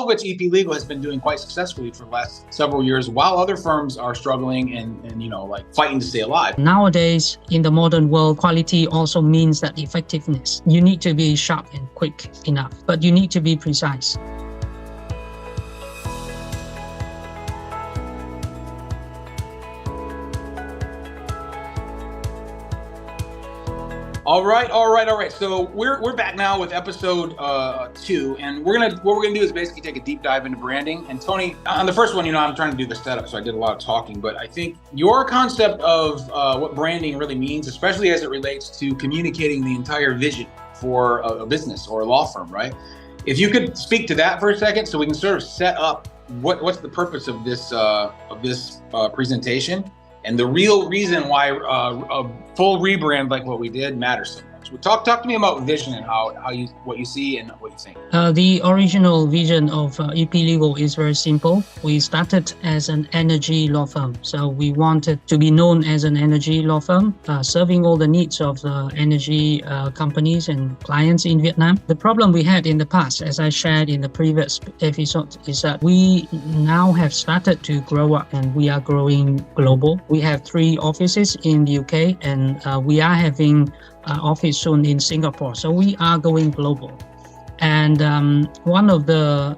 all of which EPLegal has been doing quite successfully for the last several years, while other firms are struggling and fighting to stay alive. Nowadays, in the modern world, quality also means that effectiveness. You need to be sharp and quick enough, but you need to be precise. All right. So we're back now with episode 2, and what we're gonna do is basically take a deep dive into branding. And Tony, on the first one, I'm trying to do the setup, so I did a lot of talking. But I think your concept of what branding really means, especially as it relates to communicating the entire vision for a business or a law firm, right? If you could speak to that for a second, so we can sort of set up what's the purpose of this presentation. And the real reason why a full rebrand like what we did matters so much. Talk to me about vision and what you see and what you think. The original vision of EPLegal is very simple. We started as an energy law firm. So we wanted to be known as an energy law firm, serving all the needs of the energy companies and clients in Vietnam. The problem we had in the past, as I shared in the previous episode, is that we now have started to grow up and we are growing global. We have 3 offices in the UK and we are having office soon in Singapore. So we are going global. And one of the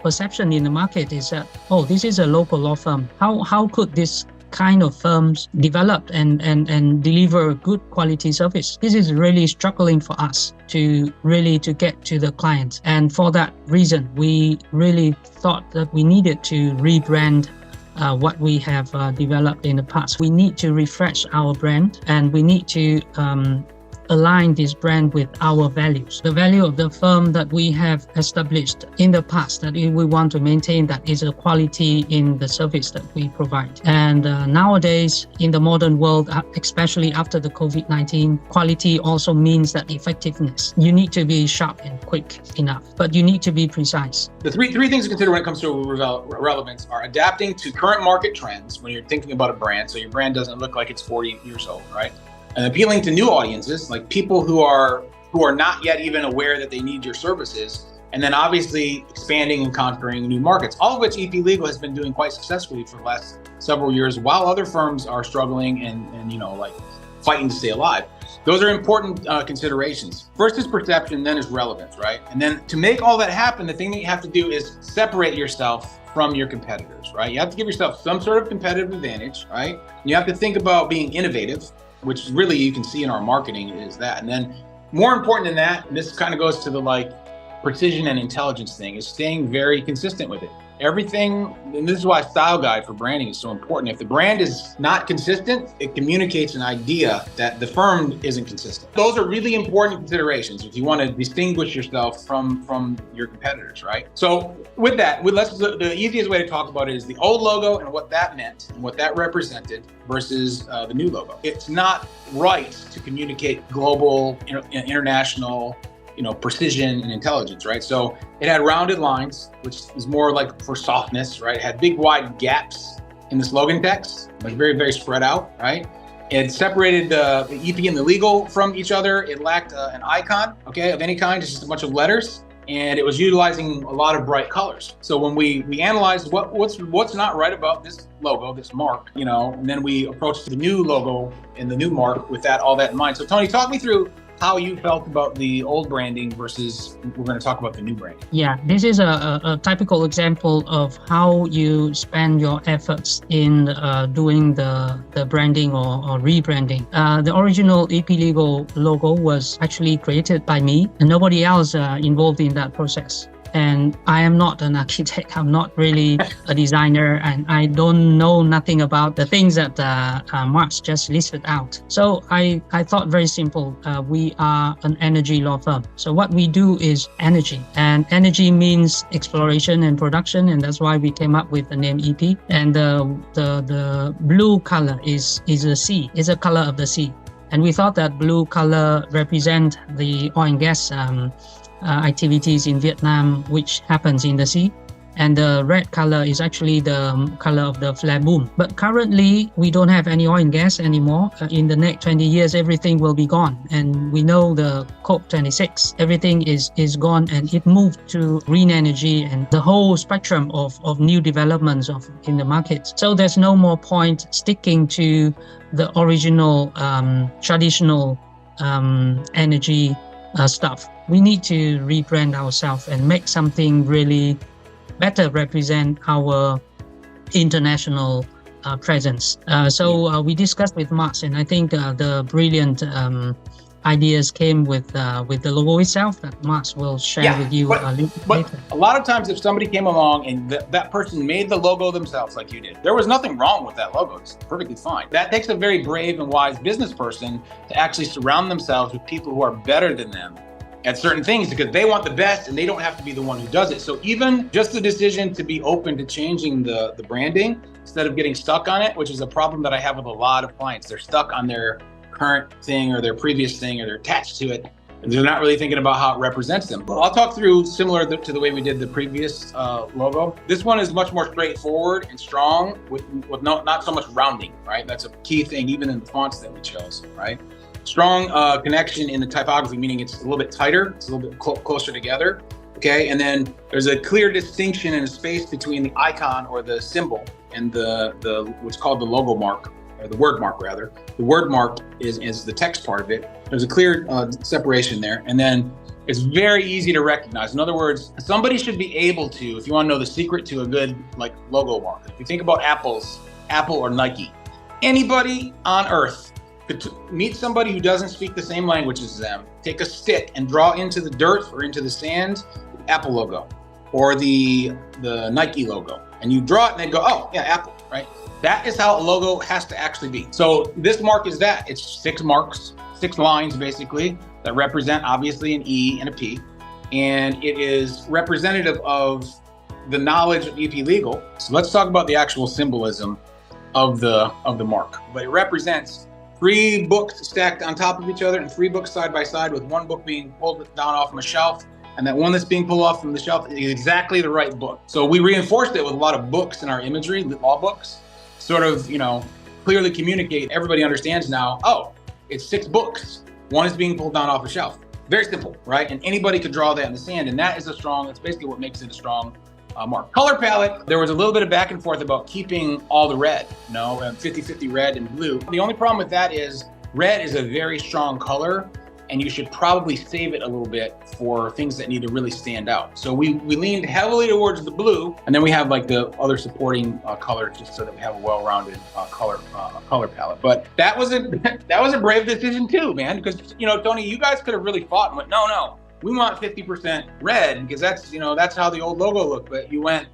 perception in the market is that, this is a local law firm. How could this kind of firms develop and deliver good quality service? This is really struggling for us to get to the clients. And for that reason, we really thought that we needed to rebrand what we have developed in the past. We need to refresh our brand and we need to align this brand with our values. The value of the firm that we have established in the past that we want to maintain, that is a quality in the service that we provide. And nowadays, in the modern world, especially after the COVID-19, quality also means that effectiveness. You need to be sharp and quick enough, but you need to be precise. The three things to consider when it comes to relevance are adapting to current market trends when you're thinking about a brand, so your brand doesn't look like it's 40 years old, right? And appealing to new audiences, like people who are not yet even aware that they need your services, and then obviously expanding and conquering new markets, all of which EPLegal has been doing quite successfully for the last several years, while other firms are struggling and fighting to stay alive. Those are important considerations. First is perception, then is relevance, right? And then to make all that happen, the thing that you have to do is separate yourself from your competitors, right? You have to give yourself some sort of competitive advantage, right? You have to think about being innovative, which really you can see in our marketing is that. And then more important than that, and this kind of goes to the precision and intelligence thing, is staying very consistent with it. Everything, and this is why style guide for branding is so important. If the brand is not consistent, it communicates an idea that the firm isn't consistent. Those are really important considerations if you want to distinguish yourself from your competitors, right? So with that, the easiest way to talk about it is the old logo and what that meant and what that represented versus the new logo. It's not right to communicate global, international, precision and intelligence, right? So it had rounded lines, which is more like for softness, right? It had big wide gaps in the slogan text, like very, very spread out, right? It separated the EP and the legal from each other. It lacked an icon, of any kind, just a bunch of letters. And it was utilizing a lot of bright colors. So when we analyzed what's not right about this logo, this mark, and then we approached the new logo and the new mark with all that in mind. So Tony, talk me through how you felt about the old branding versus we're going to talk about the new branding. Yeah, this is a typical example of how you spend your efforts in doing the branding or rebranding. The original EPLegal logo was actually created by me and nobody else involved in that process. And I am not an architect. I'm not really a designer, and I don't know nothing about the things that Mark's just listed out. So I thought very simple. We are an energy law firm. So what we do is energy, and energy means exploration and production, and that's why we came up with the name EP. And the blue color is a sea. It's a color of the sea, and we thought that blue color represent the oil and gas activities in Vietnam, which happens in the sea. And the red color is actually the color of the flare boom. But currently, we don't have any oil and gas anymore. In the next 20 years, everything will be gone. And we know the COP26, everything is gone, and it moved to green energy and the whole spectrum of new developments in the market. So there's no more point sticking to the original traditional energy stuff. We need to rebrand ourselves and make something really better represent our international presence. So we discussed with Mars, and I think the brilliant ideas came with the logo itself that Mars will share with you later. A lot of times, if somebody came along and that person made the logo themselves, like you did, there was nothing wrong with that logo. It's perfectly fine. That takes a very brave and wise business person to actually surround themselves with people who are better than them at certain things, because they want the best and they don't have to be the one who does it. So even just the decision to be open to changing the branding instead of getting stuck on it, which is a problem that I have with a lot of clients. They're stuck on their current thing or their previous thing, or they're attached to it, and they're not really thinking about how it represents them. Well, I'll talk through similar to the way we did the previous logo. This one is much more straightforward and strong with not so much rounding, right? That's a key thing, even in the fonts that we chose, right? Strong connection in the typography, meaning it's a little bit tighter, it's a little bit closer together, okay? And then there's a clear distinction and a space between the icon or the symbol and the what's called the logo mark, or the word mark rather. The word mark is the text part of it. There's a clear separation there, and then it's very easy to recognize. In other words, somebody should be able to, if you want to know the secret to a good logo mark, if you think about Apple or Nike, anybody on earth could meet somebody who doesn't speak the same language as them, take a stick and draw into the dirt or into the sand the Apple logo or the Nike logo, and you draw it and they go, oh yeah, Apple, right? That is how a logo has to actually be. So this mark is that. It's 6 marks, 6 lines basically, that represent obviously an E and a P, and it is representative of the knowledge of EPLegal. So let's talk about the actual symbolism of the mark. But it represents 3 books stacked on top of each other and 3 books side by side, with one book being pulled down off from a shelf, and that one that's being pulled off from the shelf is exactly the right book. So we reinforced it with a lot of books in our imagery, law books, sort of, clearly communicate. Everybody understands now, oh, it's 6 books. One is being pulled down off a shelf. Very simple, right? And anybody could draw that in the sand, and that is that's basically what makes it a strong mark. Color palette, there was a little bit of back and forth about keeping all the red, 50-50 red and blue. The only problem with that is red is a very strong color, and you should probably save it a little bit for things that need to really stand out. So we leaned heavily towards the blue, and then we have the other supporting color, just so that we have a well-rounded color palette. But that was a brave decision too, man, because Tony, you guys could have really fought and went, no, we want 50% red, because that's how the old logo looked. But you went,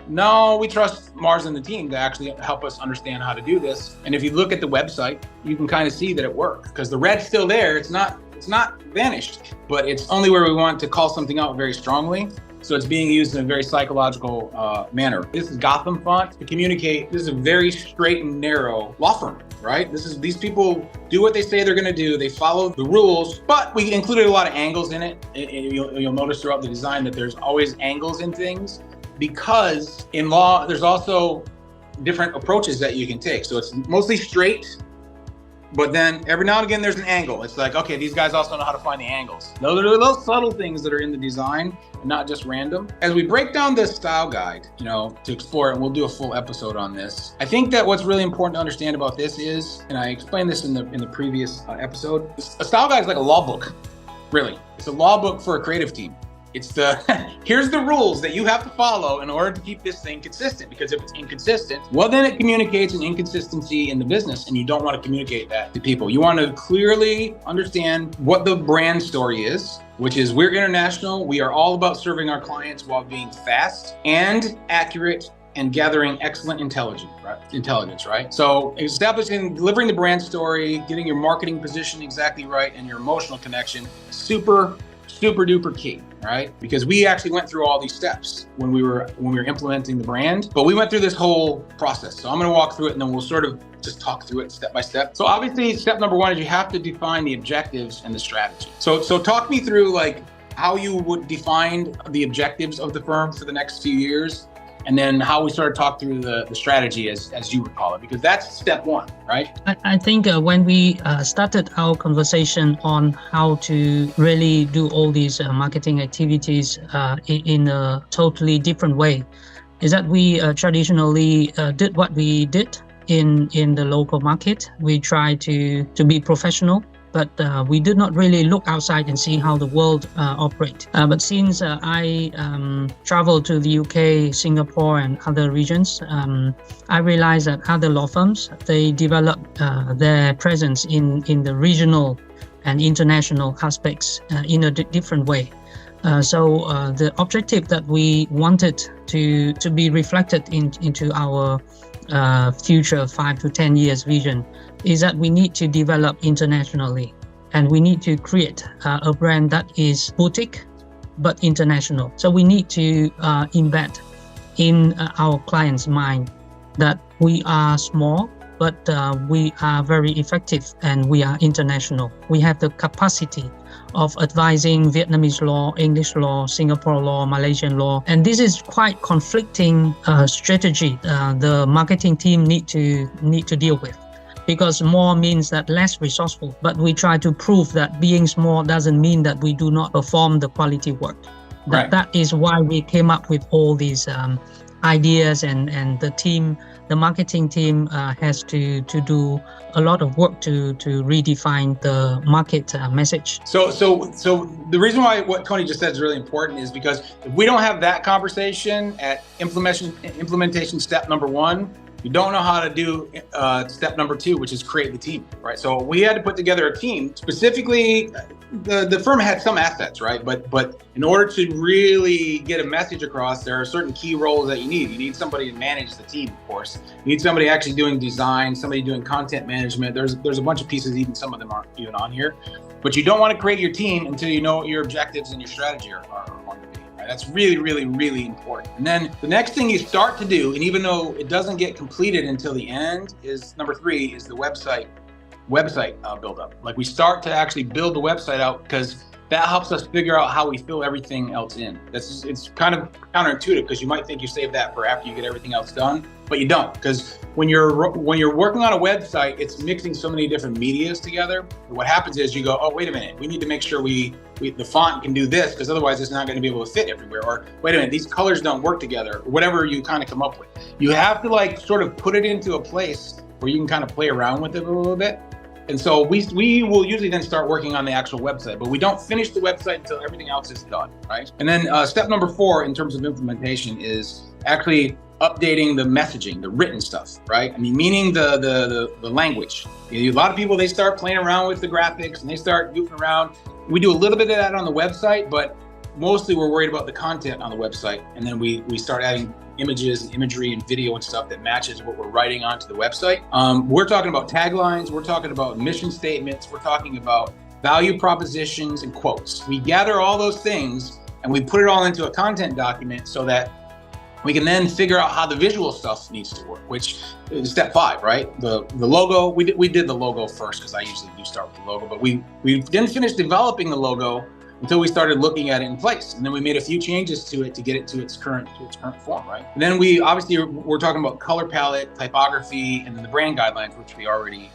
no, we trust Mars and the team to actually help us understand how to do this. And if you look at the website, you can kind of see that it worked, because the red's still there. It's not vanished, but it's only where we want to call something out very strongly. So it's being used in a very psychological manner. This is Gotham font to communicate. This is a very straight and narrow law firm, right? These people do what they say they're going to do. They follow the rules, but we included a lot of angles in it. You'll notice throughout the design that there's always angles in things, because in law, there's also different approaches that you can take. So it's mostly straight, but then every now and again, there's an angle. It's like, okay, these guys also know how to find the angles. Those are little subtle things that are in the design, and not just random. As we break down this style guide, to explore it, and we'll do a full episode on this. I think that what's really important to understand about this is, and I explained this in the previous episode, a style guide is like a law book, really. It's a law book for a creative team. It's here's the rules that you have to follow in order to keep this thing consistent, because if it's inconsistent, well, then it communicates an inconsistency in the business, and you don't want to communicate that to people. You want to clearly understand what the brand story is, which is we're international. We are all about serving our clients while being fast and accurate and gathering excellent intelligence, right? So establishing, delivering the brand story, getting your marketing position exactly right, and your emotional connection, super duper key, right? Because we actually went through all these steps when we were implementing the brand, but we went through this whole process. So I'm going to walk through it, and then we'll sort of just talk through it step by step. So obviously, step number 1 is you have to define the objectives and the strategy. So talk me through how you would define the objectives of the firm for the next few years, and then how we sort of talk through the strategy, as you would call it, because that's step one, right? I think when we started our conversation on how to really do all these marketing activities in a totally different way, is that we traditionally did what we did in the local market. We try to be professional, but we did not really look outside and see how the world operates. But since I traveled to the UK, Singapore, and other regions, I realized that other law firms, they develop their presence in the regional and international aspects in a different way. So the objective that we wanted to be reflected into our future 5 to 10 years vision is that we need to develop internationally, and we need to create a brand that is boutique but international. So we need to embed in our clients' mind that we are small, but we are very effective and we are international. We have the capacity of advising Vietnamese law, English law, Singapore law, Malaysian law. And this is quite conflicting strategy the marketing team need to deal with. Because more means that less resourceful, but we try to prove that being small doesn't mean that we do not perform the quality work. Right. That is why we came up with all these ideas, and the marketing team has to do a lot of work to redefine the market message. So the reason why what Tony just said is really important is because if we don't have that conversation at implementation step number 1, you don't know how to do step number 2, which is create the team, right? So we had to put together a team. Specifically, the firm had some assets, right? But in order to really get a message across, there are certain key roles that you need. You need somebody to manage the team, of course. You need somebody actually doing design, somebody doing content management. There's a bunch of pieces, even some of them aren't even on here. But you don't want to create your team until you know what your objectives and your strategy are going to be. That's really, really, really important. And then the next thing you start to do, and even though it doesn't get completed until the end, is number 3 is the website build-up. Like we start to actually build the website out, because that helps us figure out how we fill everything else in. It's kind of counterintuitive, because you might think you save that for after you get everything else done, but you don't, because when you're working on a website, it's mixing so many different medias together. What happens is you go, oh, wait a minute, we need to make sure the font can do this, because otherwise it's not going to be able to fit everywhere. Or wait a minute, these colors don't work together. Or whatever you kind of come up with, you have to like sort of put it into a place where you can kind of play around with it a little bit. And so we will usually then start working on the actual website, but we don't finish the website until everything else is done, right? And then step number 4 in terms of implementation is actually updating the messaging, the written stuff, right? I mean, meaning the language. A lot of people, they start playing around with the graphics and they start goofing around. We do a little bit of that on the website, but mostly we're worried about the content on the website. And then we start adding images and imagery and video and stuff that matches what we're writing onto the website. We're talking about taglines, we're talking about mission statements, we're talking about value propositions and quotes. We gather all those things and we put it all into a content document so that we can then figure out how the visual stuff needs to work, which is step 5, right? The logo, we did the logo first, because I usually do start with the logo, but we didn't finish developing the logo until we started looking at it in place. And then we made a few changes to it to get it to its current form, right? And then we're talking about color palette, typography, and then the brand guidelines, which we already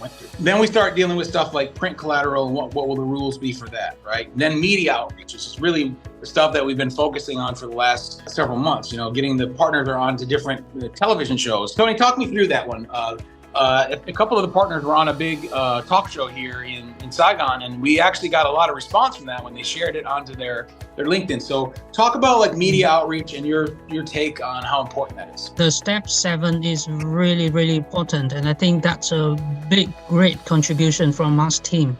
went through. Then we start dealing with stuff like print collateral and what will the rules be for that, right? And then media outreach, which is really the stuff that we've been focusing on for the last several months, getting the partners onto different television shows. Tony, talk me through that one. A couple of the partners were on a big talk show here in Saigon, and we actually got a lot of response from that when they shared it onto their LinkedIn. So talk about like media outreach and your take on how important that is. The step 7 is really, really important, and I think that's a great contribution from us team.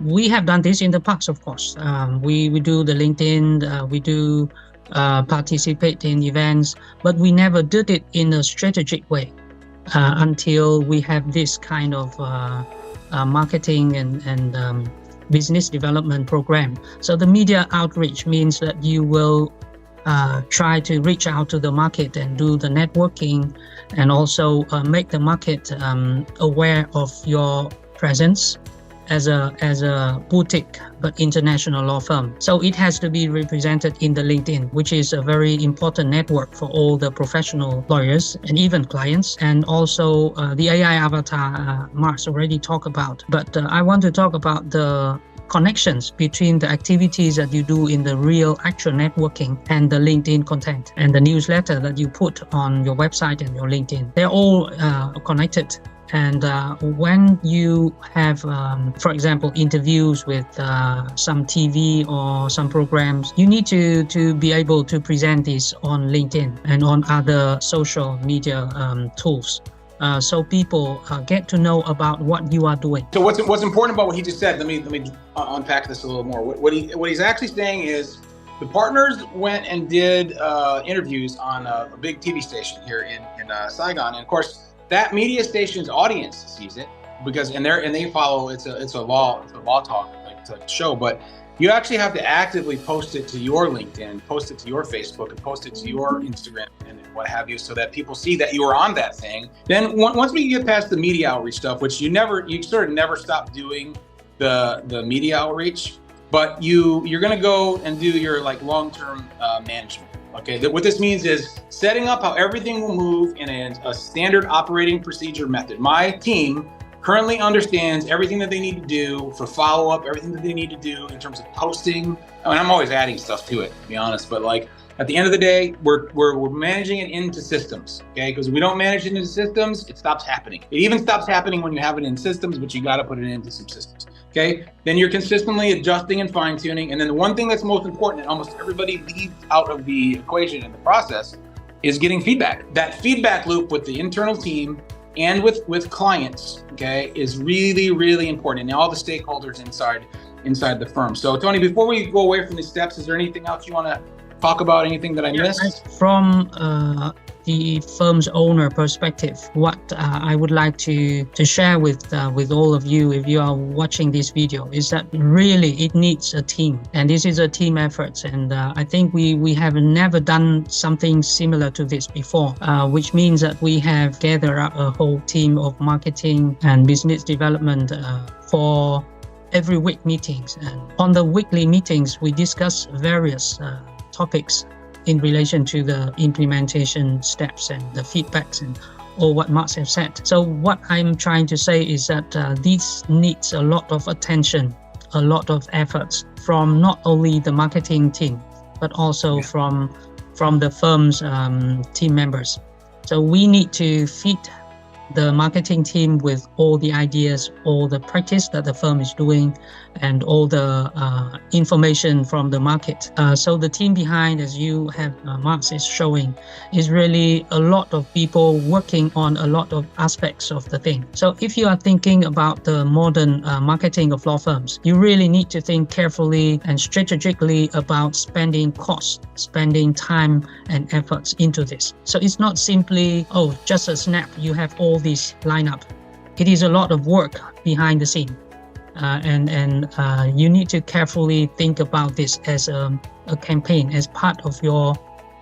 We have done this in the past, of course. We do the LinkedIn, we do participate in events, but we never did it in a strategic way. Until we have this kind of marketing and business development program. So the media outreach means that you will try to reach out to the market and do the networking, and also make the market aware of your presence as a boutique but international law firm. So it has to be represented in the LinkedIn, which is a very important network for all the professional lawyers and even clients. And also the AI avatar Mark's already talked about. But I want to talk about the connections between the activities that you do in the real actual networking and the LinkedIn content and the newsletter that you put on your website and your LinkedIn. They're all connected. And when you have, for example, interviews with some TV or some programs, you need to be able to present this on LinkedIn and on other social media tools. So people get to know about what you are doing. So what's important about what he just said? Let me unpack this a little more. What he's actually saying is the partners went and did interviews on a big TV station here in Saigon, and of course that media station's audience sees it because they follow. It's a law talk like show, but you actually have to actively post it to your LinkedIn, post it to your Facebook, and post it to your Instagram and what have you, so that people see that you are on that thing. Then once we get past the media outreach stuff, which you sort of never stop doing the media outreach, but you're gonna go and do your like long-term management. Okay, what this means is setting up how everything will move in a standard operating procedure method. My team currently understands everything that they need to do for follow-up, everything that they need to do in terms of posting. I mean, I'm always adding stuff to it, to be honest, but like at the end of the day, we're managing it into systems, okay? Because if we don't manage it into systems, it stops happening. It even stops happening when you have it in systems, but you gotta put it into some systems, okay? Then you're consistently adjusting and fine-tuning. And then the one thing that's most important, and almost everybody leaves out of the equation in the process, is getting feedback. That feedback loop with the internal team and with clients, okay, is really, really important, and all the stakeholders inside the firm. So Tony, before we go away from these steps, is there anything else you want to talk about? Anything that I missed? From the firm's owner perspective, what I would like to share with all of you, if you are watching this video, is that really it needs a team, and this is a team effort. And I think we have never done something similar to this before, which means that we have gathered up a whole team of marketing and business development for every week meetings. And on the weekly meetings, we discuss various topics in relation to the implementation steps and the feedbacks and all what Mark have said. So what I'm trying to say is that this needs a lot of attention, a lot of efforts from not only the marketing team, but also from the firm's team members. So we need to feed the marketing team with all the ideas, all the practice that the firm is doing, and all the information from the market. So the team behind, as you have Mark is showing, is really a lot of people working on a lot of aspects of the thing. So if you are thinking about the modern marketing of law firms, you really need to think carefully and strategically about spending costs, spending time and efforts into this. So it's not simply, oh, just a snap, you have all this lineup. It is a lot of work behind the scene. And you need to carefully think about this as a campaign, as part of your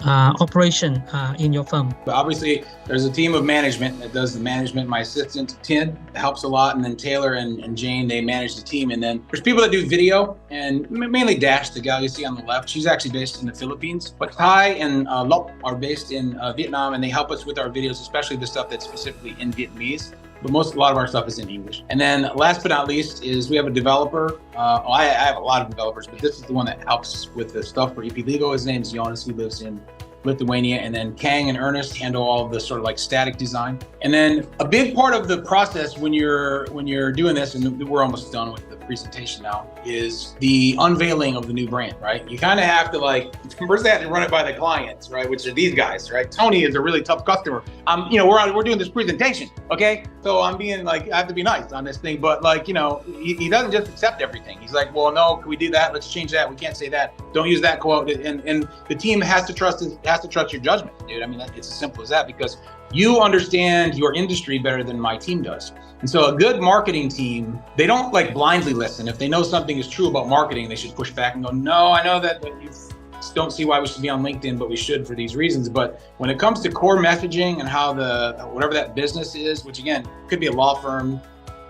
operation in your firm. But obviously, there's a team of management that does the management. My assistant, Tin, helps a lot. And then Taylor and Jane, they manage the team. And then there's people that do video, and mainly Dash, the gal you see on the left. She's actually based in the Philippines. But Thai and Lop are based in Vietnam, and they help us with our videos, especially the stuff that's specifically in Vietnamese. But a lot of our stuff is in English. And then last but not least is we have a developer. I have a lot of developers, but this is the one that helps with the stuff for EPLegal. His name is Jonas. He lives in Lithuania. And then Kang and Ernest handle all of the sort of like static design. And then a big part of the process when you're doing this, and we're almost done with the presentation now, is the unveiling of the new brand, right? You kind of have to first they have to run it by the clients, right? Which are these guys, right? Tony is a really tough customer. We're doing this presentation, okay? So I'm being I have to be nice on this thing, but he doesn't just accept everything. He's like, well, no, can we do that? Let's change that. We can't say that. Don't use that quote. And the team has to trust your judgment, dude. I mean, it's as simple as that, because you understand your industry better than my team does. And so a good marketing team, they don't blindly listen. If they know something is true about marketing, they should push back and go, no, I know that you don't see why we should be on LinkedIn, but we should for these reasons. But when it comes to core messaging and how whatever that business is, which again, could be a law firm,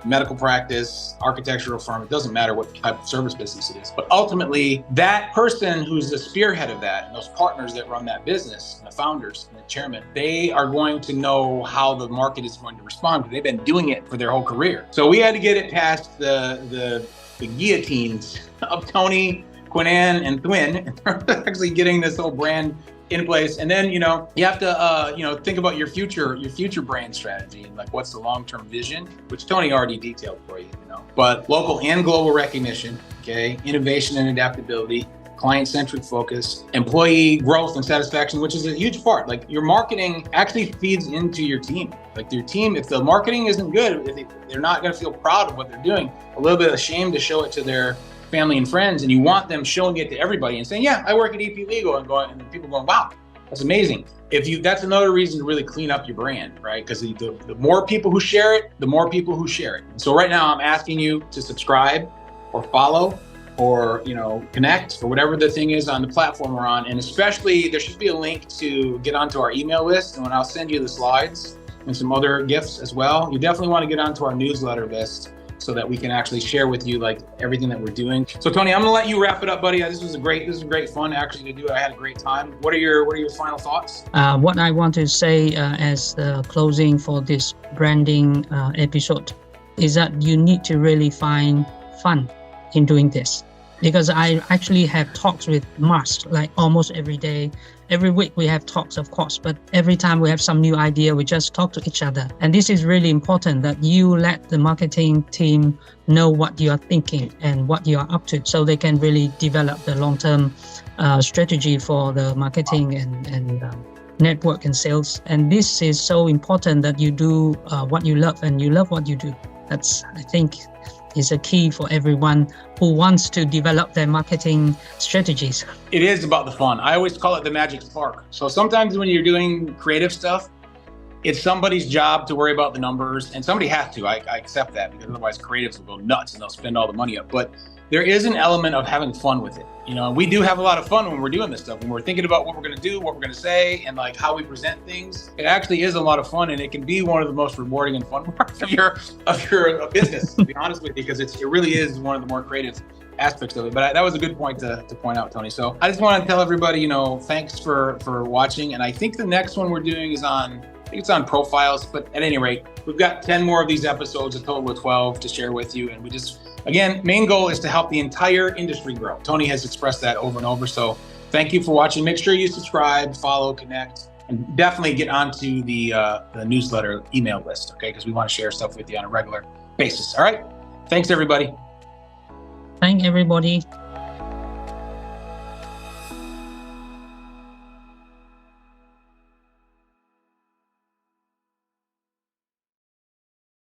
medical practice, architectural firm, it doesn't matter what type of service business it is. But ultimately, that person who's the spearhead of that, and those partners that run that business, and the founders and the chairman, they are going to know how the market is going to respond because they've been doing it for their whole career. So we had to get it past the guillotines of Tony, Nguyen, and Nguyen, actually getting this whole brand in place. And then, you have to, think about your future brand strategy and like what's the long-term vision, which Tony already detailed for you, but local and global recognition, okay, innovation and adaptability, client-centric focus, employee growth and satisfaction, which is a huge part. Like your marketing actually feeds into your team. Like your team, if the marketing isn't good, if they're not going to feel proud of what they're doing, a little bit ashamed to show it to their family and friends, and you want them showing it to everybody and saying, yeah, I work at EPLegal, and people going, wow, that's amazing. That's another reason to really clean up your brand, right? Because the more people who share it, the more people who share it. So right now I'm asking you to subscribe or follow or, connect or whatever the thing is on the platform we're on. And especially there should be a link to get onto our email list. And when I'll send you the slides and some other gifts as well, you definitely want to get onto our newsletter list so that we can actually share with you like everything that we're doing. So Tony, I'm gonna let you wrap it up, buddy. This was great fun actually to do. I had a great time. What are your final thoughts? What I want to say as the closing for this branding episode is that you need to really find fun in doing this. Because I actually have talks with Mars like almost every day. Every week we have talks, of course, but every time we have some new idea, we just talk to each other. And this is really important that you let the marketing team know what you are thinking and what you are up to, so they can really develop the long-term strategy for the marketing and network and sales. And this is so important that you do what you love and you love what you do. That's, I think, is a key for everyone who wants to develop their marketing strategies. It is about the fun. I always call it the magic spark. So sometimes when you're doing creative stuff, it's somebody's job to worry about the numbers, and somebody has to. I accept that, because otherwise creatives will go nuts and they'll spend all the money up. But there is an element of having fun with it. We do have a lot of fun when we're doing this stuff, when we're thinking about what we're going to do, what we're going to say, and like how we present things. It actually is a lot of fun, and it can be one of the most rewarding and fun parts of your business, to be honest with you, because it really is one of the more creative aspects of it. But that was a good point to point out, Tony. So I just want to tell everybody, thanks for watching. And I think the next one we're doing is on profiles, but at any rate, we've got 10 more of these episodes, a total of 12 to share with you. And we just, again, main goal is to help the entire industry grow. Tony has expressed that over and over. So thank you for watching. Make sure you subscribe, follow, connect, and definitely get onto the newsletter email list, okay? Because we want to share stuff with you on a regular basis. All right. Thanks, everybody. Thank everybody.